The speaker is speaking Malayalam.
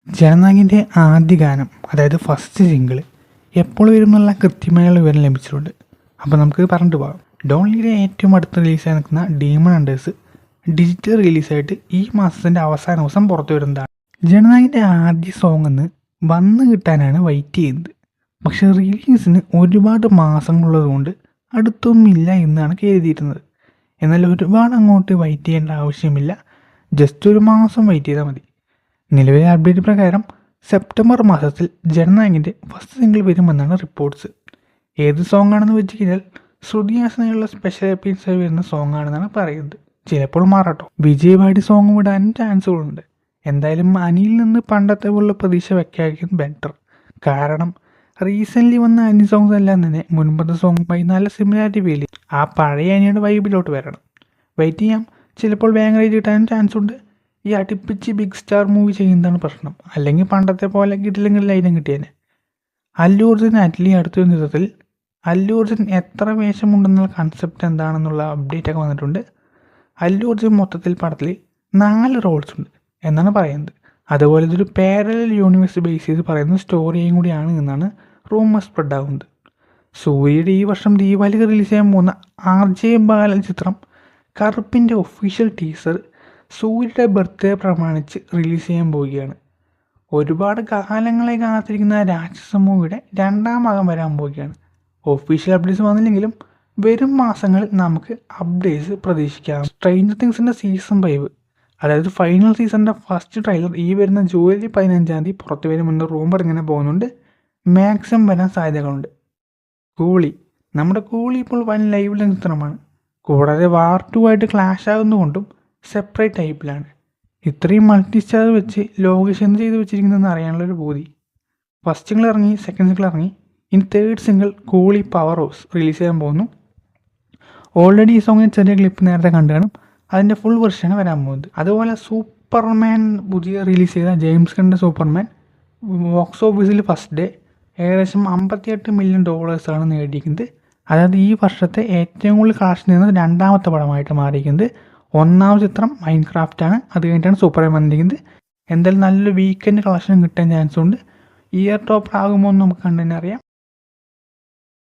ജനനായകൻ്റെ ആദ്യ ഗാനം, അതായത് ഫസ്റ്റ് സിംഗിൾ എപ്പോൾ വരും എന്നുള്ള കൃത്യമായുള്ള വിവരം ലഭിച്ചിട്ടുണ്ട്. അപ്പോൾ നമുക്ക് പറഞ്ഞിട്ട് പോകാം. ഡോൺലിയുടെ ഏറ്റവും അടുത്ത് റിലീസായി നിൽക്കുന്ന ഡീമൺ ഹണ്ടേഴ്സ് ഡിജിറ്റൽ റിലീസായിട്ട് ഈ മാസത്തിൻ്റെ അവസാന ദിവസം പുറത്തു വരുന്നതാണ്. ജനനായകൻ്റെ ആദ്യ സോങ് എന്ന് വന്ന് കിട്ടാനാണ് വെയിറ്റ് ചെയ്യുന്നത്. പക്ഷേ റിലീസിന് ഒരുപാട് മാസങ്ങളുള്ളതുകൊണ്ട് അടുത്തൊന്നുമില്ല എന്നാണ് കരുതിയിരുന്നത്. എന്നാൽ ഒരുപാട് അങ്ങോട്ട് വെയിറ്റ് ചെയ്യേണ്ട ആവശ്യമില്ല, ജസ്റ്റ് ഒരു മാസം വെയിറ്റ് ചെയ്താൽ മതി. നിലവിലെ അപ്ഡേറ്റ് പ്രകാരം സെപ്റ്റംബർ മാസത്തിൽ ജനനായകൻ്റെ ഫസ്റ്റ് സിംഗിൾ വരുമെന്നാണ് റിപ്പോർട്ട്സ്. ഏത് സോങ് ആണെന്ന് വെച്ച് കഴിഞ്ഞാൽ ശ്രുതി ഹാസനുള്ള സ്പെഷ്യൽ എപ്പിസോഡ് വരുന്ന സോങ് ആണെന്നാണ് പറയുന്നത്. ചിലപ്പോൾ മാറാട്ടോ. വിജയ് വാടി സോങ് വിടാനും ചാൻസുകളുണ്ട്. എന്തായാലും അനിയിൽ നിന്ന് പണ്ടത്തെ പോലുള്ള പ്രതീക്ഷ വെക്കായിരിക്കും ബെറ്റർ. കാരണം റീസെൻ്റ്ലി വന്ന അനി സോങ്സ് എല്ലാം തന്നെ മുൻപത്തെ സോങ്ങുമായി നല്ല സിമിലാരിറ്റി ഫീൽ ചെയ്യും. ആ പഴയ അനിയുടെ വൈബിലോട്ട് വരണം. വെയിറ്റ് ചെയ്യാം, ചിലപ്പോൾ ബാങ്കറേജ് കിട്ടാനും ചാൻസ് ഉണ്ട്. ഈ അടുപ്പിച്ച് ബിഗ് സ്റ്റാർ മൂവി ചെയ്യുന്നതാണ് പ്രശ്നം. അല്ലെങ്കിൽ പണ്ടത്തെ പോലെ കിട്ടില്ലെങ്കിൽ ലൈനം കിട്ടിയേനെ. അല്ലു അർജുൻ അറ്റ്ലി അടുത്തൊരു ദിവസത്തിൽ അല്ലു അർജുൻ എത്ര വേഷമുണ്ടെന്നുള്ള കൺസെപ്റ്റ് എന്താണെന്നുള്ള അപ്ഡേറ്റ് ഒക്കെ വന്നിട്ടുണ്ട്. അല്ലു അർജുൻ മൊത്തത്തിൽ പടത്തിൽ 4 റോൾസ് ഉണ്ട് എന്നാണ് പറയുന്നത്. അതുപോലെ ഇതൊരു പാരലൽ യൂണിവേഴ്സ് ബേസ് ചെയ്ത് പറയുന്ന സ്റ്റോറിയും കൂടിയാണ് എന്നാണ് റൂമർ സ്പ്രെഡ് ആകുന്നത്. സൂര്യയുടെ ഈ വർഷം ദീപാവലിക്ക് റിലീസ് ചെയ്യാൻ പോകുന്ന RJ ബാലൻ ചിത്രം കറുപ്പിൻ്റെ ഒഫീഷ്യൽ ടീസർ സൂര്യയുടെ ബർത്ത്ഡേ പ്രമാണിച്ച് റിലീസ് ചെയ്യാൻ പോവുകയാണ്. ഒരുപാട് കാലങ്ങളെ കാത്തിരിക്കുന്ന രാക്ഷസ മൂവിയുടെ 2ാം ഭാഗം വരാൻ പോവുകയാണ്. ഒഫീഷ്യൽ അപ്ഡേറ്റ്സ് വന്നില്ലെങ്കിലും വരും മാസങ്ങളിൽ നമുക്ക് അപ്ഡേറ്റ്സ് പ്രതീക്ഷിക്കാം. സ്ട്രേഞ്ചർ തിങ്സിൻ്റെ സീസൺ 5, അതായത് ഫൈനൽ സീസണിൻ്റെ ഫസ്റ്റ് ട്രെയിലർ ഈ വരുന്ന ജൂലൈ 15 പുറത്തു വരുമെന്ന് റൂമർ ഇങ്ങനെ പോകുന്നുണ്ട്. മാക്സിമം വരാൻ സാധ്യതകളുണ്ട്. കൂളി, നമ്മുടെ കൂളി ഇപ്പോൾ വൻ ലൈവിലെ ചിത്രമാണ്. കൂടാതെ വാർ 2 ആയിട്ട് ക്ലാഷ് ആകുന്നതുകൊണ്ടും സെപ്പറേറ്റ് ടൈപ്പിലാണ്. ഇത്രയും മൾട്ടി സ്റ്റാർ വെച്ച് ലോകേഷ് എന്ത് ചെയ്ത് വെച്ചിരിക്കുന്നതെന്ന് അറിയാനുള്ളൊരു ബോധി. ഫസ്റ്റ് സിംഗിൾ ഇറങ്ങി, സെക്കൻഡ് സിംഗിൾ ഇറങ്ങി, ഇനി third single Coolie power house release ചെയ്യാൻ പോകുന്നു. ഓൾറെഡി ഈ സോങ്ങിന് ചെറിയ ക്ലിപ്പ് നേരത്തെ കണ്ടു കാണും. അതിൻ്റെ ഫുൾ വെർഷനാണ് വരാൻ പോകുന്നത്. അതുപോലെ സൂപ്പർമാൻ പുതിയ റിലീസ് ചെയ്ത ജെയിംസ് ഗണ്ണിൻ്റെ സൂപ്പർമാൻ ബോക്സ് ഓഫീസിൽ ഫസ്റ്റ് ഡേ ഏകദേശം $58 മില്യൺ നേടിയിരിക്കുന്നത്. അതായത് ഈ വർഷത്തെ ഏറ്റവും കൂടുതൽ കളക്ഷൻ ചെയ്യുന്നത് 2ാമത്തെ പടമായിട്ട് മാറിയിരിക്കുന്നത്. 1ാം ചിത്രം മൈൻക്രാഫ്റ്റാണ്, അത് കഴിഞ്ഞിട്ടാണ് സൂപ്പർമാൻ വന്നിരിക്കുന്നത്. എന്തായാലും നല്ലൊരു വീക്കെൻഡ് കളക്ഷൻ കിട്ടാൻ ചാൻസ് ഉണ്ട്. ഇയർ ടോപ്പർ ആകുമ്പോൾ നമുക്ക് കണ്ടു തന്നെ അറിയാം.